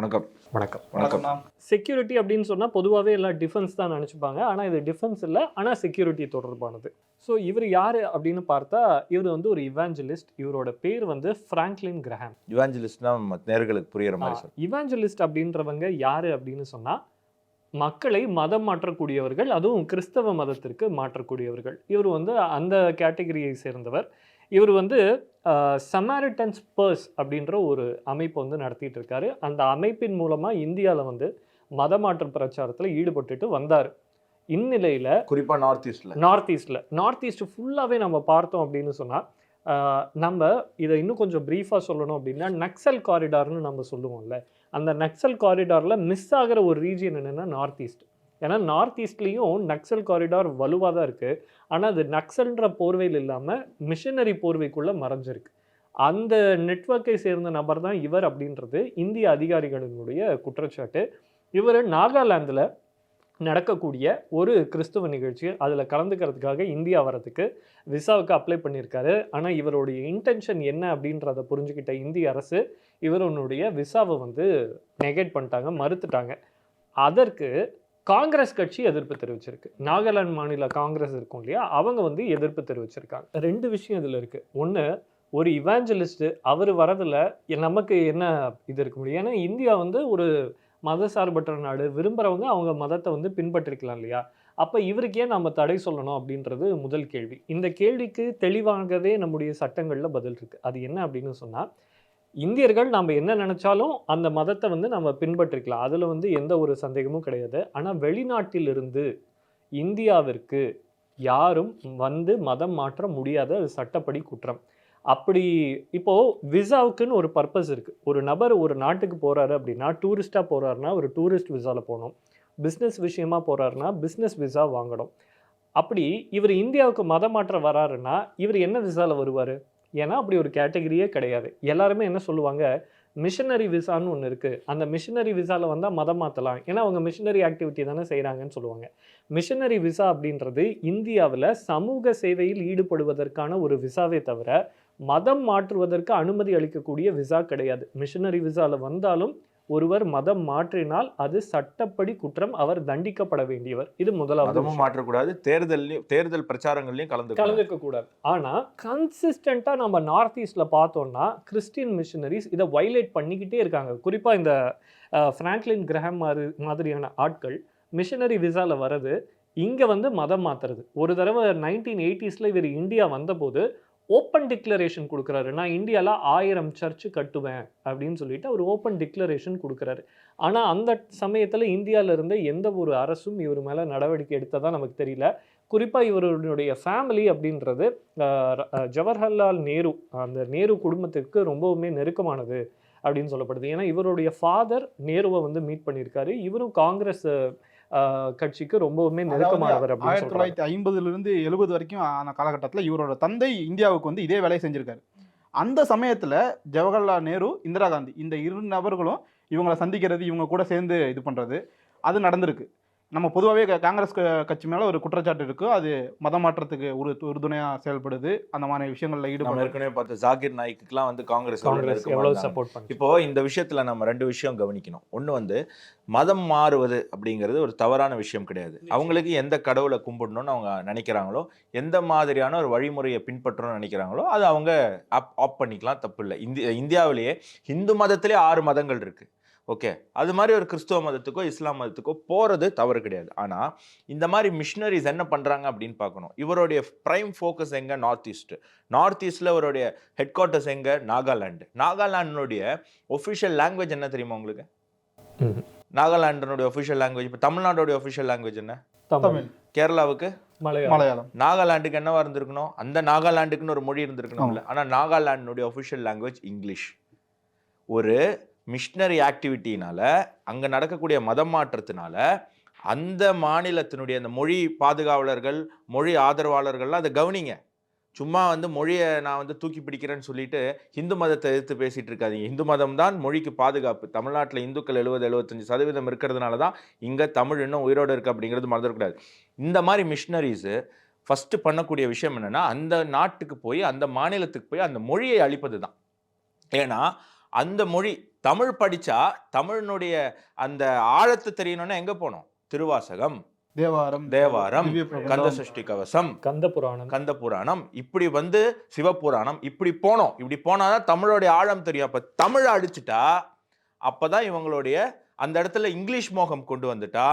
வணக்கம். வணக்கம். வணக்கம். செக்யூரிட்டி அப்படின்னு சொன்னால் பொதுவாகவே எல்லாம் டிஃபென்ஸ் தான் நினச்சிப்பாங்க. ஆனால் இது டிஃபென்ஸ் இல்லை, ஆனால் செக்யூரிட்டி தொடர்பானது. ஸோ இவர் யார் அப்படின்னு பார்த்தா, இவர் வந்து ஒரு இவாஞ்சலிஸ்ட். இவரோட பேர் வந்து ஃப்ராங்க்லின் கிரஹாம். இவாஞ்சலிஸ்ட்னா நேயர்களுக்கு புரியுற மாதிரி சார். இவாஞ்சலிஸ்ட் அப்படின்றவங்க யார் அப்படின்னு சொன்னால், மக்களை மதம் மாற்றக்கூடியவர்கள், அதுவும் கிறிஸ்தவ மதத்திற்கு மாற்றக்கூடியவர்கள். இவர் வந்து அந்த கேட்டகரியை சேர்ந்தவர். இவர் வந்து சமாரிட்டன்ஸ் பர்ஸ் அப்படின்ற ஒரு அமைப்பை வந்து நடத்திட்டு இருக்காரு. அந்த அமைப்பின் மூலமாக இந்தியாவில் வந்து மதமாற்ற பிரச்சாரத்தில் ஈடுபட்டுட்டு வந்தார். இந்நிலையில் குறிப்பாக நார்த் ஈஸ்ட் ஃபுல்லாகவே நம்ம பார்த்தோம் அப்படின்னு சொன்னால், நம்ம இதை இன்னும் கொஞ்சம் ப்ரீஃபாக சொல்லணும் அப்படின்னா, நக்சல் காரிடார்னு நம்ம சொல்லுவோம்ல, அந்த நக்சல் காரிடாரில் மிஸ் ஆகிற ஒரு ரீஜியன் என்னென்னா நார்த் ஈஸ்ட். ஏன்னா நார்த் ஈஸ்ட்லேயும் நக்சல் காரிடார் வலுவாக தான் இருக்குது. ஆனால் அது நக்சல்ன்ற போர்வையில் இல்லாமல் மிஷனரி போர்வைக்குள்ளே மறைஞ்சிருக்கு. அந்த நெட்வொர்க்கை சேர்ந்த நபர் தான் இவர் அப்படின்றது இந்திய அதிகாரிகளினுடைய குற்றச்சாட்டு. இவர் நாகாலாந்தில் நடக்கக்கூடிய ஒரு கிறிஸ்துவ நிகழ்ச்சி அதில் கலந்துக்கிறதுக்காக இந்தியா வரதுக்கு விசாவுக்கு அப்ளை பண்ணியிருக்காரு. ஆனால் இவருடைய இன்டென்ஷன் என்ன அப்படின்றத புரிஞ்சுக்கிட்ட இந்திய அரசு இவருடைய விசாவை வந்து நெகேட் பண்ணிட்டாங்க, மறுத்துட்டாங்க. அதற்கு காங்கிரஸ் கட்சி எதிர்ப்பு தெரிவிச்சிருக்கு. நாகாலாந்து மாநில காங்கிரஸ் இருக்கும் இல்லையா, அவங்க வந்து எதிர்ப்பு தெரிவிச்சிருக்காங்க. 2 விஷயம் இதில் இருக்குது. ஒன்று, ஒரு இவாஞ்சலிஸ்ட்டு அவர் வரதில் நமக்கு என்ன இது இருக்க முடியும்? ஏன்னா இந்தியா வந்து ஒரு மதசார்பற்ற நாடு. விரும்புகிறவங்க அவங்க மதத்தை வந்து பின்பற்றிக்கலாம் இல்லையா? அப்போ இவருக்கு ஏன் நம்ம தடை சொல்லணும் அப்படின்றது முதல் கேள்வி. இந்த கேள்விக்கு தெளிவாகவே நம்முடைய சட்டங்களில் பதில் இருக்குது. அது என்ன அப்படின்னு சொன்னால், இந்தியர்கள் நம்ம என்ன நினச்சாலும் அந்த மதத்தை வந்து நம்ம பின்பற்றிக்கலாம். அதில் வந்து எந்த ஒரு சந்தேகமும் கிடையாது. ஆனால் வெளிநாட்டிலிருந்து இந்தியாவிற்கு யாரும் வந்து மதம் மாற்ற முடியாது. அது சட்டப்படி குற்றம். அப்படி இப்போது விசாவுக்குன்னு ஒரு பர்பஸ் இருக்குது. ஒரு நபர் ஒரு நாட்டுக்கு போகிறாரு அப்படின்னா, டூரிஸ்ட்டாக போகிறாருன்னா ஒரு டூரிஸ்ட் விசாவில் போகணும். பிஸ்னஸ் விஷயமா போகிறாருன்னா பிஸ்னஸ் விசா வாங்கணும். அப்படி இவர் இந்தியாவுக்கு மதம் மாற்ற வராருன்னா இவர் என்ன விசாவில் வருவார்? ஏன்னா அப்படி ஒரு கேட்டகரியே கிடையாது. எல்லாருமே என்ன சொல்லுவாங்க, மிஷனரி விசான்னு ஒன்று இருக்குது, அந்த மிஷனரி விசாவில் வந்தால் மதம் மாற்றலாம், ஏன்னா அவங்க மிஷனரி ஆக்டிவிட்டி தானே செய்கிறாங்கன்னு சொல்லுவாங்க. மிஷனரி விசா அப்படின்றது இந்தியாவில் சமூக சேவையில் ஈடுபடுவதற்கான ஒரு விசாவே தவிர மதம் மாற்றுவதற்கு அனுமதி அளிக்கக்கூடிய விசா கிடையாது. மிஷனரி விசாவில் வந்தாலும் ஒருவர் மதம் மாற்றினால் அது சட்டப்படி குற்றம், அவர் தண்டிக்கப்பட வேண்டியவர். இது முதலாவது. மதமும் மாற்றக்கூடாது, தேர்தல் பிரச்சாரங்கள்லையும் கலந்துக்க கூடாது. ஆனால் கன்சிஸ்டண்ட்டாக நம்ம நார்த் ஈஸ்டில் பார்த்தோம்னா கிறிஸ்டியன் மிஷனரிஸ் இதை வைலேட் பண்ணிக்கிட்டே இருக்காங்க. குறிப்பாக இந்த ஃப்ராங்க்லின் கிரஹாம் மாதிரியான ஆட்கள் மிஷனரி விசாவில் வர்றது, இங்கே வந்து மதம் மாற்றுறது. ஒரு தடவை 1980s இவர் இந்தியா வந்தபோது ஓப்பன் டிக்ளரேஷன் கொடுக்குறாரு. நான் இந்தியாவில் 1000 சர்ச்சு கட்டுவேன் அப்படின்னு சொல்லிட்டு அவர் ஓப்பன் டிக்ளரேஷன் கொடுக்குறாரு. ஆனால் அந்த சமயத்தில் இந்தியாவில் இருந்த எந்த ஒரு அரசும் இவர் மேலே நடவடிக்கை எடுத்ததாக நமக்கு தெரியல. குறிப்பாக இவருடைய ஃபேமிலி அப்படின்றது ஜவஹர்லால் நேரு, அந்த நேரு குடும்பத்திற்கு ரொம்பவுமே நெருக்கமானது அப்படின்னு சொல்லப்படுது. ஏன்னா இவருடைய ஃபாதர் நேருவை வந்து மீட் பண்ணியிருக்காரு. இவரும் காங்கிரஸ் கட்சிக்கு ரொம்பவுமே நெருக்கமானவர். 1950 70 வரைக்கும் ஆன காலகட்டத்தில் இவரோட தந்தை இந்தியாவுக்கு வந்து இதே வேலையை செஞ்சிருக்காரு. அந்த சமயத்தில் ஜவஹர்லால் நேரு, இந்திரா காந்தி இந்த 2 நபர்களும் இவங்களை சந்திக்கிறது, இவங்க கூட சேர்ந்து இது பண்ணுறது அது நடந்திருக்கு. நம்ம பொதுவாகவே காங்கிரஸ் கட்சி மேலே ஒரு குற்றச்சாட்டு இருக்குது, அது மதம் மாற்றத்துக்கு உறுதுணையாக செயல்படுது, அந்த மாதிரி விஷயங்களில் ஈடுபடும். ஏற்கனவே பார்த்த ஜாகிர் நாய்க்குலாம் வந்து காங்கிரஸ் சப்போர்ட் பண்ணி. இப்போ இந்த விஷயத்தில் நம்ம 2 விஷயம் கவனிக்கணும். ஒன்று வந்து மதம் மாறுவது அப்படிங்கிறது ஒரு தவறான விஷயம் கிடையாது. அவங்களுக்கு எந்த கடவுளை கும்பிடணும்னு அவங்க நினைக்கிறாங்களோ, எந்த மாதிரியான ஒரு வழிமுறையை பின்பற்றணும்னு நினைக்கிறாங்களோ அது அவங்க ஆப் பண்ணிக்கலாம், தப்பு இல்லை. இந்தியாவிலேயே இந்து மதத்திலே 6 மதங்கள் இருக்குது. ஓகே, அது மாதிரி ஒரு கிறிஸ்துவ மதத்துக்கோ இஸ்லாம் மதத்துக்கோ போகிறது தவறு கிடையாது. ஆனால் இந்த மாதிரி மிஷனரிஸ் என்ன பண்ணுறாங்க அப்படின்னு பார்க்கணும். இவருடைய ப்ரைம் ஃபோக்கஸ் எங்கே? நார்த் ஈஸ்டில் இவருடைய ஹெட் குவார்ட்டர்ஸ் எங்கே? நாகாலாண்டினுடைய ஒஃபிஷியல் லாங்குவேஜ் என்ன தெரியுமா உங்களுக்கு? நாகாலாண்டினுடைய ஒஃபிஷியல் லாங்குவேஜ். இப்போ தமிழ்நாட்டோடைய ஒஃபிஷியல் லாங்குவேஜ் என்ன? தமிழ். கேரளாவுக்கு மலையாளம். நாகாலாண்டுக்கு என்னவா இருந்திருக்கணும்? அந்த நாகாலாண்டுக்குன்னு ஒரு மொழி இருந்திருக்கணும்ல. ஆனால் நாகாலாண்டினுடைய ஒஃபிஷியல் லாங்குவேஜ் இங்கிலீஷ். ஒரு மிஷனரி ஆக்டிவிட்டினால, அங்கே நடக்கக்கூடிய மதம் மாற்றத்தினால அந்த மாநிலத்தினுடைய அந்த மொழி பாதுகாவலர்கள், மொழி ஆதரவாளர்கள்லாம் அதை கவனிங்க. சும்மா வந்து மொழியை நான் வந்து தூக்கி பிடிக்கிறேன்னு சொல்லிட்டு இந்து மதத்தை எதிர்த்து பேசிகிட்டு இருக்காதீங்க. இந்து மதம் தான் மொழிக்கு பாதுகாப்பு. தமிழ்நாட்டில் இந்துக்கள் 70-75% இருக்கிறதுனால தான் இங்கே தமிழ் இன்னும் உயிரோடு இருக்குது அப்படிங்கிறது மறந்துடக்கூடாது. இந்த மாதிரி மிஷனரிஸு ஃபஸ்ட்டு பண்ணக்கூடிய விஷயம் என்னென்னா, அந்த நாட்டுக்கு போய் அந்த மாநிலத்துக்கு போய் அந்த மொழியை அழிப்பது தான். ஏன்னா அந்த மொழி தமிழ் படிச்சா தமிழனுடைய அந்த ஆழத்தை தெரியணும்னா எங்க போனோம்? திருவாசகம், தேவாரம், தேவாரம், திவ்ய பிரபந்தம், கந்த சஷ்டி கவசம், கந்த புராணம். கந்த புராணம், இப்படி வந்து சிவபுராணம், இப்படி போனோம். இப்படி போனாதான் தமிழோடைய ஆழம் தெரியும். அப்ப தமிழை அடிச்சுட்டா அப்பதான் இவங்களுடைய அந்த இடத்துல இங்கிலீஷ் மோகம் கொண்டு வந்துட்டா,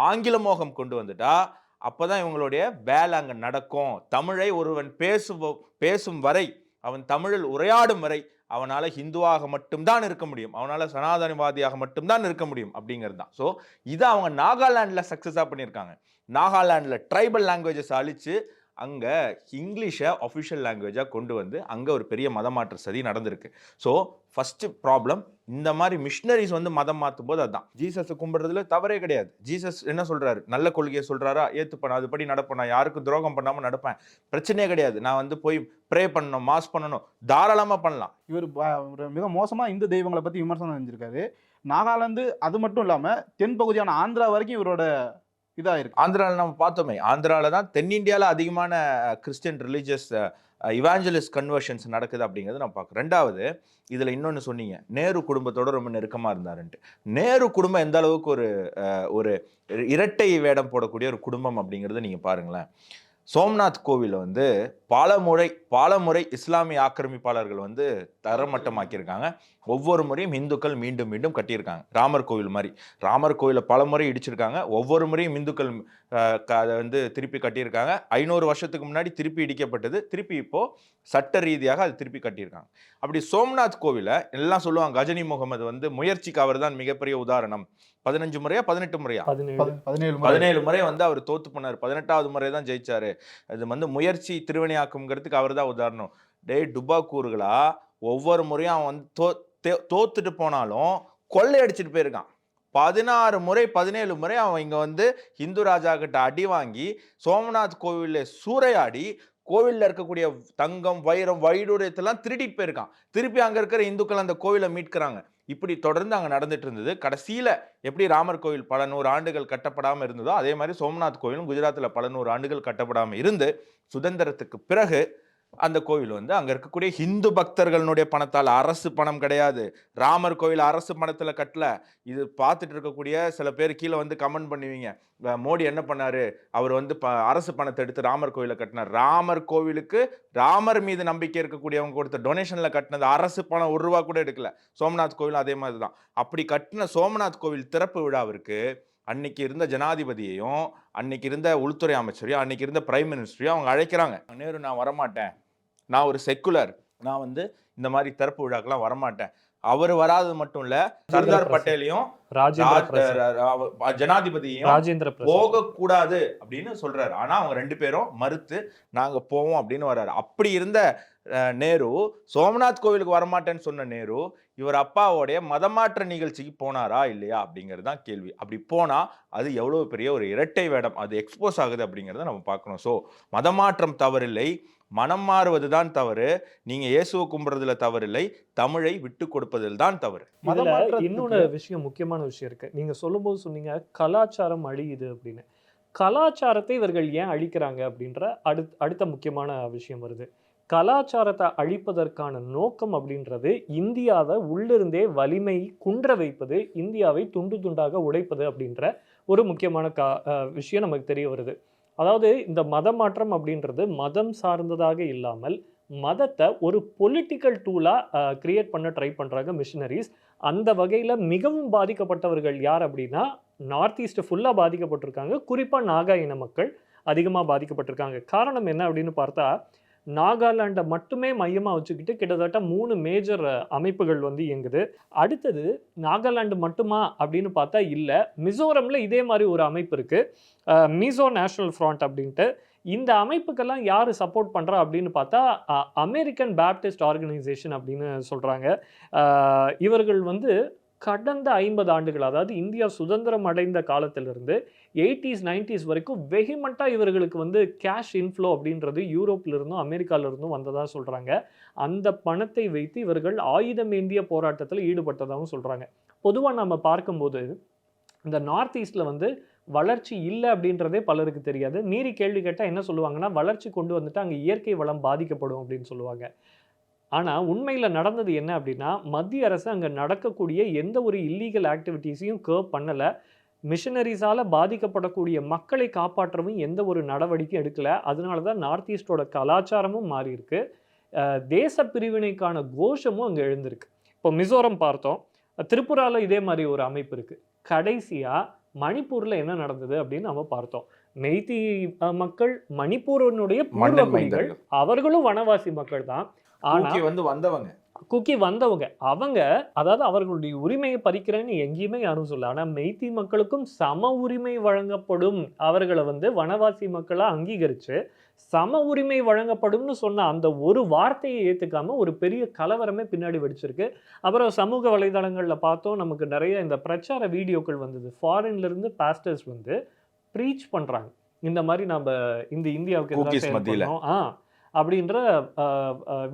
ஆங்கில மோகம் கொண்டு வந்துட்டா, அப்பதான் இவங்களுடைய வேலை அங்க நடக்கும். தமிழை ஒருவன் பேசும் வரை, அவன் தமிழில் உரையாடும் வரை அவனால ஹிந்துவாக மட்டும்தான் இருக்க முடியும், அவனால சனாதனவாதியாக மட்டும்தான் இருக்க முடியும் அப்படிங்கிறது தான். ஸோ இதை அவங்க நாகாலாண்டில் சக்ஸஸாக பண்ணியிருக்காங்க. நாகாலாண்டில் ட்ரைபல் லாங்குவேஜஸ் அழிச்சு அங்கே இங்கிலீஷை அஃபிஷியல் லாங்குவேஜாக கொண்டு வந்து அங்கே ஒரு பெரிய மதமாற்ற சதி நடந்திருக்கு. ஸோ ஃபஸ்ட்டு ப்ராப்ளம், இந்த மாதிரி மிஷினரிஸ் வந்து மதம் மாற்றும் போது அதுதான். ஜீசஸை கும்பிட்றதுல தவறே கிடையாது. ஜீசஸ் என்ன சொல்கிறாரு? நல்ல கொள்கையை சொல்கிறாரா? ஏற்றுப்பேன், அதுபடி நடப்பேன், நான் யாருக்கும் துரோகம் பண்ணாமல் நடப்பேன், பிரச்சனையே கிடையாது, நான் வந்து போய் ப்ரே பண்ணணும், மாஸ் பண்ணணும், தாராளமாக பண்ணலாம். இவர் மிக மோசமாக இந்து தெய்வங்களை பற்றி விமர்சனம் செஞ்சிருக்காரு. நாகாலாந்து அது மட்டும் இல்லாமல் தென்பகுதியான ஆந்திரா வரைக்கும் இவரோட இதாக இருக்கு. ஆந்திராவில் நம்ம பார்த்தோமே, ஆந்திராவில் தான் தென்னிந்தியாவில் அதிகமான கிறிஸ்டியன் ரிலீஜியஸ் இவாஞ்சலிஸ்ட் கன்வர்ஷன்ஸ் நடக்குது அப்படிங்கிறது நான் பார்க்குறேன். ரெண்டாவது, இதில் இன்னொன்று சொன்னீங்க, நேரு குடும்பத்தோட ரொம்ப நெருக்கமாக இருந்தாருன்ட்டு. நேரு குடும்பம் எந்த அளவுக்கு ஒரு இரட்டை வேடம் போடக்கூடிய ஒரு குடும்பம் அப்படிங்கிறத நீங்கள் பாருங்களேன். சோம்நாத் கோவிலை வந்து பல முறை இஸ்லாமிய ஆக்கிரமிப்பாளர்கள் வந்து தரமட்டமாக்கியிருக்காங்க. ஒவ்வொரு முறையும் இந்துக்கள் மீண்டும் மீண்டும் கட்டியிருக்காங்க. ராமர் கோவில் மாதிரி ராமர் கோவிலை பல முறை இடிச்சிருக்காங்க. ஒவ்வொரு முறையும் இந்துக்கள் அதை வந்து திருப்பி கட்டியிருக்காங்க. 500 வருஷத்துக்கு முன்னாடி திருப்பி இடிக்கப்பட்டது, திருப்பி இப்போ சட்ட ரீதியாக அது திருப்பி கட்டியிருக்காங்க. அப்படி சோம்நாத் கோவிலை எல்லாம் சொல்லுவாங்க, கஜனி முகமது வந்து முயற்சிக்கு அவர் தான் மிகப்பெரிய உதாரணம். 15 முறையா 18 முறையா 17 முறை வந்து அவர் தோத்து போனார். 18வது முறை தான் ஜெயிச்சாரு. அது வந்து முயற்சி திருவினையாக்கும்ங்கிறதுக்கு அவர் தான் உதாரணம். டுபாக்கூர்களா ஒவ்வொரு முறையும் அவன் வந்து தோத்துட்டு போனாலும் கொள்ளையடிச்சிட்டு போயிருக்கான். 16 முறை 17 முறை அவன் இங்க வந்து இந்து ராஜா கிட்ட அடி வாங்கி சோமநாத் கோவில்ல சூறையாடி கோவிலில் இருக்கக்கூடிய தங்கம், வைரம், வைடூரியத்தெல்லாம் திருடிட்டு போயிருக்கான். திருப்பி அங்கே இருக்கிற இந்துக்கள் அந்த கோவிலை மீட்கிறாங்க. இப்படி தொடர்ந்து அங்கே நடந்துட்டு இருந்தது. கடைசியில் எப்படி ராமர் கோவில் பல 100 ஆண்டுகள் கட்டப்படாமல் இருந்ததோ அதே மாதிரி சோம்நாத் கோவிலும் குஜராத்தில் பல 100 ஆண்டுகள் கட்டப்படாமல் இருந்து சுதந்திரத்துக்கு பிறகு அந்த கோவில் வந்து அங்கே இருக்கக்கூடிய ஹிந்து பக்தர்களுடைய பணத்தால், அரசு பணம் கிடையாது. ராமர் கோவில் அரசு பணத்தில் கட்டல. இது பார்த்துட்டு இருக்கக்கூடிய சில பேர் கீழே வந்து கமெண்ட் பண்ணுவீங்க, மோடி என்ன பண்ணாரு, அவர் வந்து அரசு பணத்தை எடுத்து ராமர் கோவிலை கட்டினார். ராமர் கோவிலுக்கு ராமர் மீது நம்பிக்கை இருக்கக்கூடியவங்க கொடுத்த டொனேஷன்ல கட்டினது, அரசு பணம் 1 ரூபா கூட எடுக்கல. சோம்நாத் கோவில் அதே மாதிரி தான். அப்படி கட்டின சோம்நாத் கோவில் திறப்பு விழாவிற்கு அன்னைக்கு இருந்த ஜனாதிபதியையும் அன்னைக்கு இருந்த உள்துறை அமைச்சரையும் அன்னைக்கு இருந்த பிரைம் மினிஸ்டரையும் அவங்க அழைக்கிறாங்க. நேரு, நான் வரமாட்டேன், நான் ஒரு செக்குலர், நான் வந்து இந்த மாதிரி திறப்பு விழாக்கெல்லாம் வரமாட்டேன். அவர் வராது மட்டும் இல்ல, சர்தார் பட்டேலையும் ஜனாதிபதியும் போகக்கூடாது அப்படின்னு சொல்றாரு. ஆனா அவங்க 2 பேரும் மறுத்து நாங்க போவோம் அப்படின்னு வர்றாரு. அப்படி இருந்த நேரு சோமநாத் கோவிலுக்கு வரமாட்டேன்னு சொன்ன நேரு இவர் அப்பாவோடைய மதமாற்ற நிகழ்ச்சிக்கு போனாரா இல்லையா அப்படிங்கிறது தான் கேள்வி. அப்படி போனா அது எவ்வளவு பெரிய ஒரு இரட்டை வேடம் அது எக்ஸ்போஸ் ஆகுது அப்படிங்கிறத நம்ம பார்க்கணும். ஸோ மதமாற்றம் தவறில்லை, மனம் மாறுவது தான் தவறு. நீங்க இயேசுவை கும்பிடுறதுல தவறில்லை, தமிழை விட்டு கொடுப்பதில் தான் தவறு. இன்னொரு விஷயம், முக்கியமான விஷயம் இருக்கு. நீங்க சொல்லும்போது சொன்னீங்க கலாச்சாரம் அழியுது அப்படின்னு. கலாச்சாரத்தை இவர்கள் ஏன் அழிக்கிறாங்க அப்படின்ற அடுத்த முக்கியமான விஷயம் வருது. கலாச்சாரத்தை அழிப்பதற்கான நோக்கம் அப்படின்றது இந்தியாவை உள்ளிருந்தே வலிமை குன்ற வைப்பது, இந்தியாவை துண்டு துண்டாக உடைப்பது அப்படின்ற ஒரு முக்கியமான விஷயம் நமக்கு தெரிய வருது. அதாவது இந்த மதமாற்றம் அப்படின்றது மதம் சார்ந்ததாக இல்லாமல் மதத்தை ஒரு பொலிட்டிக்கல் டூலாக கிரியேட் பண்ண ட்ரை பண்ணுறாங்க மிஷினரிஸ். அந்த வகையில் மிகவும் பாதிக்கப்பட்டவர்கள் யார் அப்படின்னா நார்த் ஈஸ்ட் ஃபுல்லாக பாதிக்கப்பட்டிருக்காங்க. குறிப்பாக நாகா இன மக்கள் அதிகமாக பாதிக்கப்பட்டிருக்காங்க. காரணம் என்ன அப்படின்னு பார்த்தா, நாகாலாண்டை மட்டுமே மையமாக வச்சுக்கிட்டு கிட்டத்தட்ட 3 மேஜர் அமைப்புகள் வந்து இயங்குது. அடுத்தது நாகாலாண்டு மட்டுமா அப்படின்னு பார்த்தா இல்லை, மிசோரமில் இதே மாதிரி ஒரு அமைப்பு இருக்குது, மிசோ நேஷனல் ஃப்ரண்ட் அப்படின்ட்டு. இந்த அமைப்புக்கெல்லாம் யார் சப்போர்ட் பண்ணுறா அப்படின்னு பார்த்தா அமெரிக்கன் பேப்டிஸ்ட் ஆர்கனைசேஷன் அப்படின்னு சொல்கிறாங்க. இவர்கள் வந்து கடந்த 50 ஆண்டுகள், அதாவது இந்தியா சுதந்திரம் அடைந்த காலத்திலிருந்து 80s 90s வரைக்கும் வெஹிமெண்ட்டாக இவர்களுக்கு வந்து கேஷ் இன்ஃப்ளோ அப்படின்றது யூரோப்பிலிருந்தும் அமெரிக்காவிலிருந்தும் வந்ததாக சொல்கிறாங்க. அந்த பணத்தை வைத்து இவர்கள் ஆயுதம் ஏந்திய போராட்டத்தில் ஈடுபட்டதாகவும் சொல்கிறாங்க. பொதுவாக நம்ம பார்க்கும்போது இந்த நார்த் ஈஸ்டில் வந்து வளர்ச்சி இல்லை அப்படின்றதே பலருக்கு தெரியாது. மீறி கேள்வி கேட்டால் என்ன சொல்லுவாங்கன்னா, வளர்ச்சி கொண்டு வந்துட்டு அங்கே இயற்கை வளம் பாதிக்கப்படும் அப்படின்னு சொல்லுவாங்க. ஆனால் உண்மையில் நடந்தது என்ன அப்படின்னா, மத்திய அரசு அங்கே நடக்கக்கூடிய எந்த ஒரு இல்லீகல் ஆக்டிவிட்டீஸையும் கர்ப் பண்ணலை. மிஷனரிஸால் பாதிக்கப்படக்கூடிய மக்களை காப்பாற்றவும் எந்த ஒரு நடவடிக்கையும் எடுக்கலை. அதனால தான் நார்த் ஈஸ்டோட கலாச்சாரமும் மாறி இருக்கு. தேச பிரிவினைக்கான கோஷமும் அங்கே எழுந்திருக்கு. இப்போ மிசோரம் பார்த்தோம், திரிபுராவில் இதே மாதிரி ஒரு அமைப்பு இருக்குது. கடைசியாக மணிப்பூரில் என்ன நடந்தது அப்படின்னு நம்ம பார்த்தோம். மெய்தி மக்கள் மணிப்பூரினுடைய பூர்வ குடிகள், அவர்களும் வனவாசி மக்கள் தான். ஆனா வந்து வந்தவங்க குக்கி வந்தவங்க அவங்க, அதாவது அவர்களுடைய உரிமையை பறிக்கிறேன்னு எங்கேயுமே யாரும் சொல்ல. ஆனால் மெய்தி மக்களுக்கும் சம உரிமை வழங்கப்படும், அவர்களை வந்து வனவாசி மக்களாக அங்கீகரித்து சம உரிமை வழங்கப்படும்னு சொன்ன அந்த ஒரு வார்த்தையை ஏற்றுக்காம ஒரு பெரிய கலவரமே பின்னாடி வெடிச்சிருக்கு. அப்புறம் சமூக வலைதளங்களில் பார்த்தோம், நமக்கு நிறைய இந்த பிரச்சார வீடியோக்கள் வந்தது. ஃபாரின்லேருந்து பாஸ்டர்ஸ் வந்து ப்ரீச் பண்ணுறாங்க, இந்த மாதிரி நம்ம இந்த இந்தியாவுக்கு எதிராக செயல்படணும் அப்படின்ற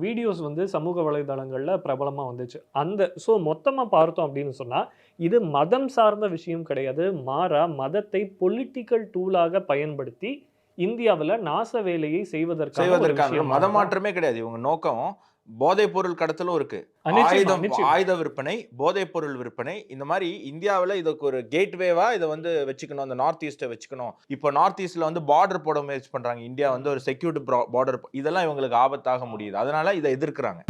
வீடியோஸ் வந்து சமூக வலைதளங்களில் பிரபலமாக வந்துச்சு. ஸோ மொத்தமாக பார்த்தோம் அப்படின்னு சொன்னால், இது மதம் சார்ந்த விஷயம் கிடையாது. மாறா மதத்தை பொலிட்டிக்கல் டூலாக பயன்படுத்தி இந்தியாவில் நாச வேலையை செய்வதற்கான மத மாற்றமே கிடையாது. இவங்க நோக்கம் போதைப் பொருள் கடத்தலும் இருக்கு, ஆயுத விற்பனை, போதைப் பொருள் விற்பனை. இந்த மாதிரி இந்தியாவில் இதுக்கு ஒரு கேட்வேவா இதை வந்து வச்சுக்கணும், அந்த நார்த் ஈஸ்ட்டை வச்சுக்கணும். இப்போ நார்த் ஈஸ்ட்ல வந்து பார்டர் போட முயற்சி பண்றாங்க. இந்தியா வந்து ஒரு செக்யூரிட்டி பார்டர், இதெல்லாம் இவங்களுக்கு ஆபத்தாக முடியுது. அதனால இதை எதிர்க்கிறாங்க.